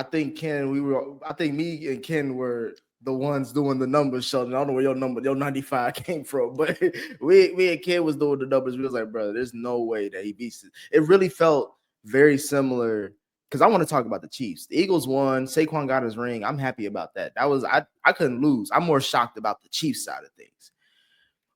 I think me and Ken were the ones doing the numbers, Sheldon. I don't know where your 95 came from, but we and Ken was doing the numbers. We was like, brother, there's no way that he beats it. It really felt very similar because I want to talk about the Chiefs. The Eagles won. Saquon got his ring. I'm happy about that. I couldn't lose. I'm more shocked about the Chiefs side of things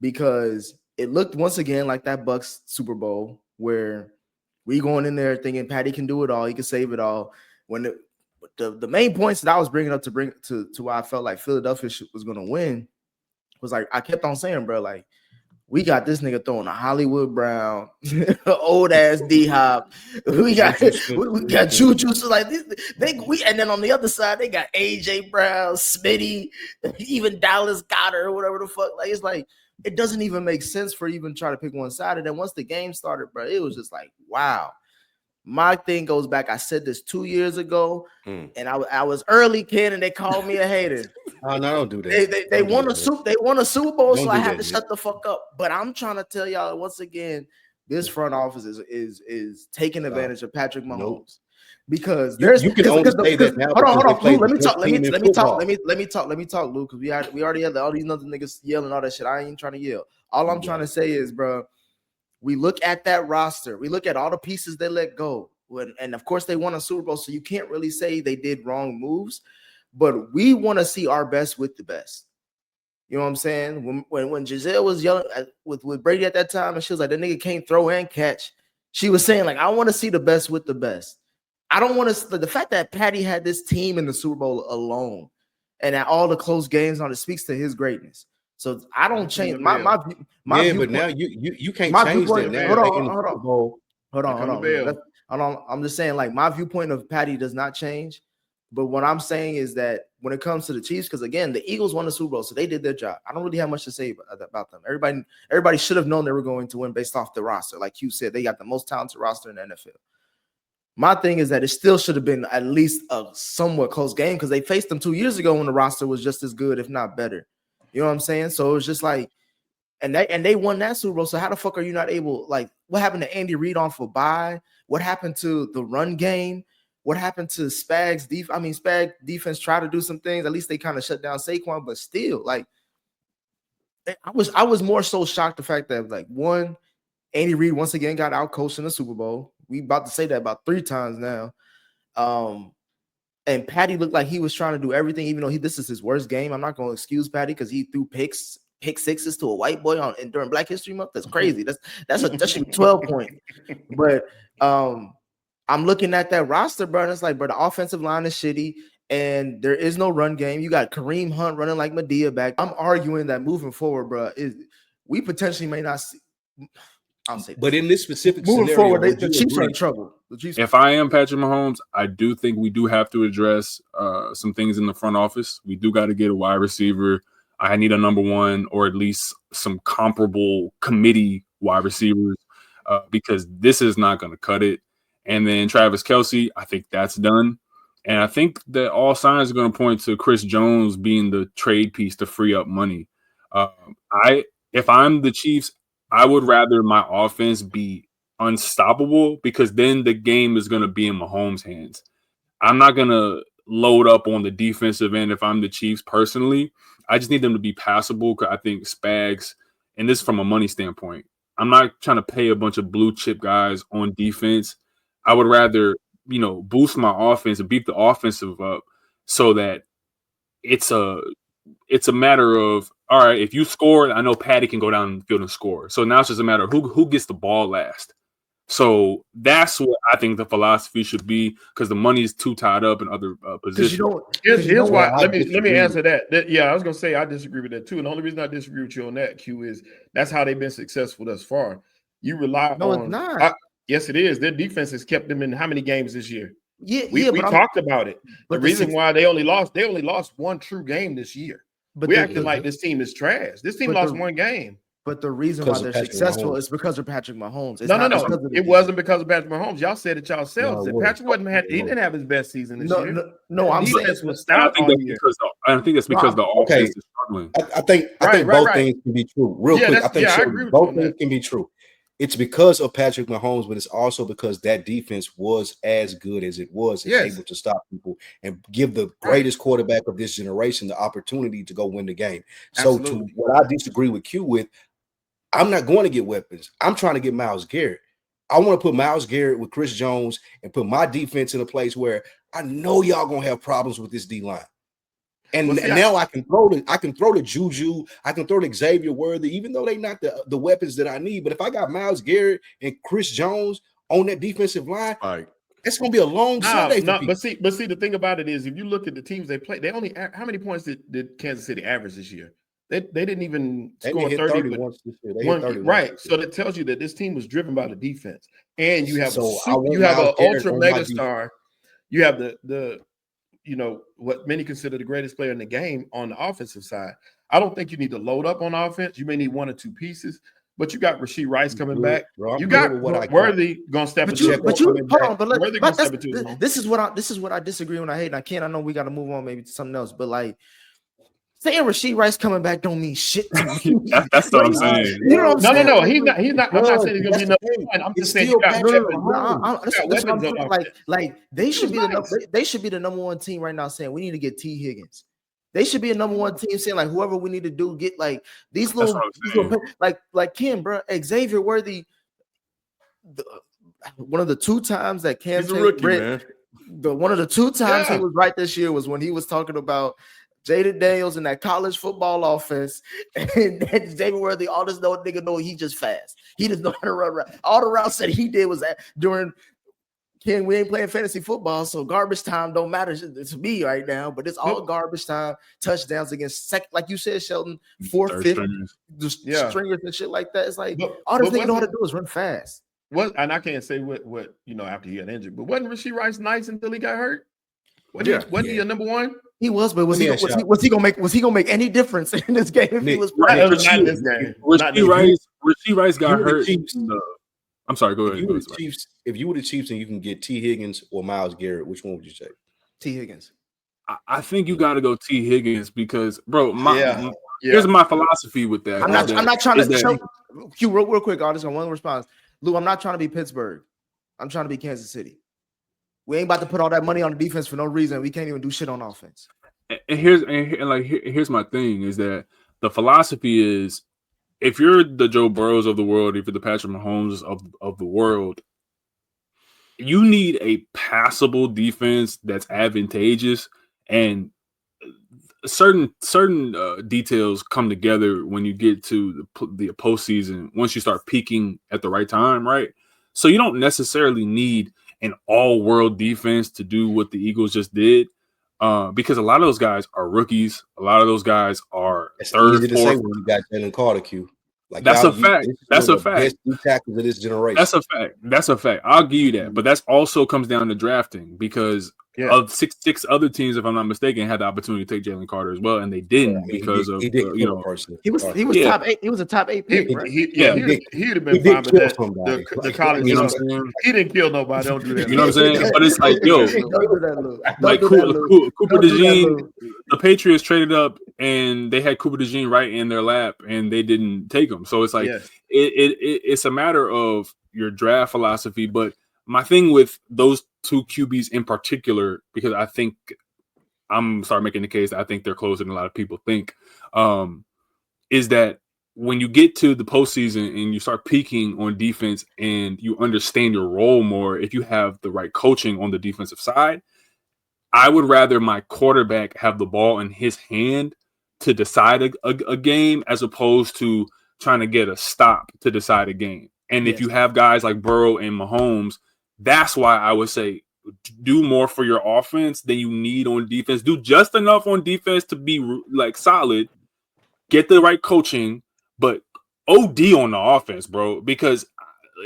because it looked once again like that Bucs Super Bowl where we going in there thinking Patty can do it all. He can save it all. When the main points that I was bringing up to why I felt like Philadelphia was going to win was like I kept on saying, bro, like we got this nigga throwing a Hollywood Brown, old ass D Hop. We got Juju. So like and then on the other side they got AJ Brown, Smitty, even Dallas Goedert or whatever the fuck. Like it's like it doesn't even make sense for even try to pick one side. And then once the game started, bro, it was just like wow. My thing goes back. I said this 2 years ago, and I was early, kid, and they called me a hater. Oh, no, don't do that. They won a Super Bowl, so I had to shut the fuck up. But I'm trying to tell y'all once again, this front office is taking advantage of Patrick Mahomes because there's you can only say that now. Hold on, Lou, let me talk, Lou, because we already had all these other niggas yelling all that shit. I ain't trying to yell. All I'm trying to say is, bro. We look at that roster. We look at all the pieces they let go. And, of course, they won a Super Bowl, so you can't really say they did wrong moves. But we want to see our best with the best. You know what I'm saying? When Giselle was yelling with Brady at that time, and she was like, that nigga can't throw and catch. She was saying, like, I want to see the best with the best. I don't want to – the fact that Patty had this team in the Super Bowl alone and at all the close games on it speaks to his greatness. So I don't change my but now you can't change that now. Hold on. I'm just saying, like, my viewpoint of Patty does not change. But what I'm saying is that when it comes to the Chiefs, because again, the Eagles won the Super Bowl, so they did their job. I don't really have much to say about them. Everybody should have known they were going to win based off the roster. Like you said, they got the most talented roster in the NFL. My thing is that it still should have been at least a somewhat close game because they faced them 2 years ago when the roster was just as good, if not better. You know what I'm saying? So it was just like, and they won that Super Bowl. So how the fuck are you not able? Like, what happened to Andy Reid on for bye? What happened to the run game? What happened to Spag's defense? I mean, Spag defense tried to do some things. At least they kind of shut down Saquon, but still, like, I was more so shocked the fact that like one, Andy Reid once again got outcoached in the Super Bowl. We about to say that about 3 times now. And Patty looked like he was trying to do everything, even though this is his worst game. I'm not going to excuse Patty because he threw pick sixes to a white boy during Black History Month. That's crazy. That should be 12 points. But I'm looking at that roster, bro, and it's like, bro, the offensive line is shitty, and there is no run game. You got Kareem Hunt running like Medea back. I'm arguing that moving forward, bro, we potentially may not see. I'll say this. But in this specific moving scenario, forward, the Chiefs are in trouble. If I am Patrick Mahomes, I do think we do have to address some things in the front office. We do got to get a wide receiver. I need a number one or at least some comparable committee wide receivers because this is not going to cut it. And then Travis Kelce, I think that's done. And I think that all signs are going to point to Chris Jones being the trade piece to free up money. If I'm the Chiefs, I would rather my offense be unstoppable because then the game is going to be in Mahomes' hands. I'm not going to load up on the defensive end if I'm the Chiefs personally. I just need them to be passable because I think Spags, and this is from a money standpoint, I'm not trying to pay a bunch of blue chip guys on defense. I would rather, boost my offense and beat the offensive up so that it's a matter of, all right, if you score, I know Patty can go down the field and score. So now it's just a matter of who gets the ball last. So that's what I think the philosophy should be because the money is too tied up in other positions. Here's why. Let me answer that. Yeah, I was going to say I disagree with that too. And the only reason I disagree with you on that, Q, is that's how they've been successful thus far. You rely on. No, it's not. Yes, it is. Their defense has kept them in how many games this year? We talked about it. The reason why they only lost one true game this year. But we acting like this team is trash. This team lost one game. But the reason why they're successful is because of Patrick Mahomes. No. It wasn't because of Patrick Mahomes. Y'all said it yourselves. Patrick he didn't have his best season this year. No, I'm saying was stout all year. I think that's because the offense is struggling. I think both things can be true. Real quick, I think both things can be true. it's because of Patrick Mahomes, but it's also because that defense was as good as it was and able to stop people and give the greatest quarterback of this generation the opportunity to go win the game. So to what I disagree with Q with, I'm not going to get weapons. I'm trying to get Myles Garrett. I want to put Myles Garrett with Chris Jones and put my defense in a place where I know y'all gonna have problems with this D line. And now I can throw the Juju, I can throw the Xavier Worthy, even though they're not the weapons that I need. But if I got Myles Garrett and Chris Jones on that defensive line, it's gonna be a long Sunday for people. But see, the thing about it is, if you look at the teams they play, they only how many points did Kansas City average this year? They didn't even score 30 once this year. Right. So that tells you that this team was driven by the defense. And you have an ultra mega star. You have the what many consider the greatest player in the game on the offensive side. I don't think you need to load up on offense. You may need one or two pieces, but you got Rashee Rice coming back. You got Worthy gonna step into it. But hold on, this is what I disagree when I hate. And I know we got to move on maybe to something else, but like saying Rashee Rice coming back don't mean shit to me. That's what I'm saying. You know what I'm saying? No, he's not. I'm not saying he's gonna be number one. I'm just saying you got like they should be the number one team right now saying we need to get T. Higgins. They should be a number one team saying like whoever we need to do get like these little like Ken, bro, Xavier Worthy. One of the two times that Cam one of the two times he was right this year was when he was talking about Jaden Daniels in that college football offense, and Xavier Worthy, all this nigga know he just fast. He doesn't know how to run around. All the routes that he did was during Ken. We ain't playing fantasy football, so garbage time don't matter to me right now. But it's all garbage time touchdowns against like you said, Shelton, fourth, fifth, stringers and shit like that. It's like all this nigga know how to do is run fast. And I can't say what after he got injured, but wasn't Rashee Rice nice until he got hurt? Wasn't he a number one? He was, but was he gonna make any difference in this game if he was playing? Not in this game. Rashee Rice got hurt. I'm sorry, go ahead. If you were the Chiefs and you can get T. Higgins or Myles Garrett, which one would you say? T. Higgins. I think you got to go T. Higgins because, bro, here's my philosophy with that. I'm not trying to Q real quick. I'll just got one response. Lou, I'm not trying to be Pittsburgh. I'm trying to be Kansas City. We ain't about to put all that money on the defense for no reason. We can't even do shit on offense. And here's my thing is that the philosophy is if you're the Joe Burrows of the world, if you're the Patrick Mahomes of the world, you need a passable defense that's advantageous, and certain details come together when you get to the postseason. Once you start peaking at the right time, right? So you don't necessarily need an all-world defense to do what the Eagles just did, because a lot of those guys are rookies. A lot of those guys are third, fourth. When you got Jalen Carter, Q. Like that's a fact. That's a fact. Best tackles of this generation. That's a fact. I'll give you that. But that also comes down to drafting because of six other teams, if I'm not mistaken, had the opportunity to take Jalen Carter as well, and they didn't because of he was top 8. He was a top 8 pick. Right? He'd have been fine with that. The college, you know what I'm saying? He didn't kill nobody. Don't do that. You know what I'm saying? But it's like, like Cooper DeJean, the Patriots traded up and they had Cooper DeJean right in their lap, and they didn't take him. So it's like it's a matter of your draft philosophy. But my thing with those two QBs in particular, because I think I'm starting making the case that I think they're closer than a lot of people think, is that when you get to the postseason and you start peaking on defense and you understand your role more, if you have the right coaching on the defensive side, I would rather my quarterback have the ball in his hand to decide a game as opposed to trying to get a stop to decide a game. And if you have guys like Burrow and Mahomes, that's why I would say do more for your offense than you need on defense. Do just enough on defense to be like solid, get the right coaching, but OD on the offense, bro, because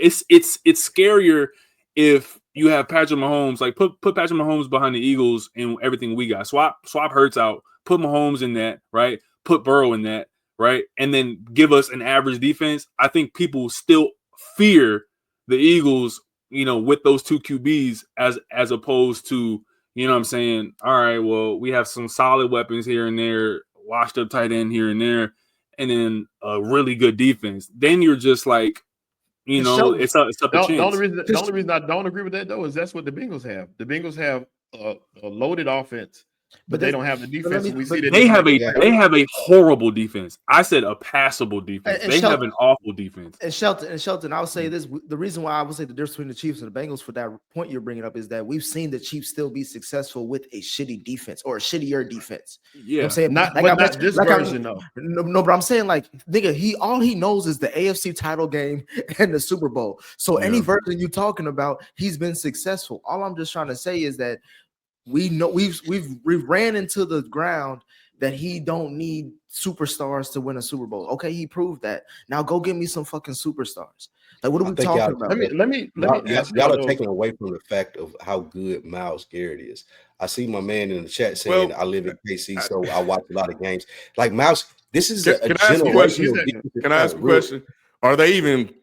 it's scarier if you have Patrick Mahomes, like put Patrick Mahomes behind the Eagles and everything we got. Swap Hurts out, put Mahomes in that, right? Put Burrow in that, right? And then give us an average defense. I think people still fear the Eagles, with those two QBs as opposed to, you know what I'm saying? All right, well, we have some solid weapons here and there, washed up tight end here and there, and then a really good defense. Then you're just like, You know, it's up to chance. The only reason I don't agree with that though is that's what the Bengals have. The Bengals have a loaded offense, but they don't have the defense. They have a horrible defense. I said a passable defense. They have an awful defense. And Shelton, I'll say this: the reason why I would say the difference between the Chiefs and the Bengals for that point you're bringing up is that we've seen the Chiefs still be successful with a shitty defense or a shittier defense. Yeah, you know what I'm saying not this version though. No, but I'm saying like nigga, all he knows is the AFC title game and the Super Bowl. So any version you talking about, he's been successful. All I'm just trying to say is that we know we've ran into the ground that he don't need superstars to win a Super Bowl. Okay, he proved that. Now go get me some fucking superstars. Like, what are we talking about? Let me ask y'all are taking away from the fact of how good Myles Garrett is. I see my man in the chat saying I live in KC, so I watch a lot of games. Like Myles, this is a generational. Can I ask a question? Are they even?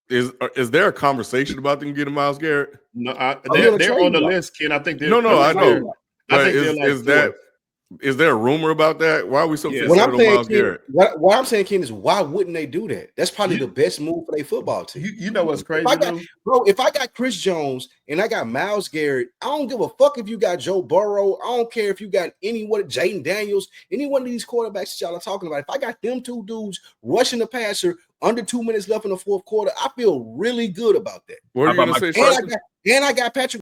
Is there a conversation about them getting Myles Garrett? No, they're on the list, Ken. I think they're I know. Is there a rumor about that? Why are we so fixated on Myles Garrett? What I'm saying, Ken, is why wouldn't they do that? That's probably the best move for their football team. You know what's crazy, if I got Chris Jones and I got Myles Garrett, I don't give a fuck if you got Joe Burrow. I don't care if you got Jaden Daniels, any one of these quarterbacks that y'all are talking about. If I got them two dudes rushing the passer under 2 minutes left in the fourth quarter, I feel really good about that. What are you going to say? And I got Patrick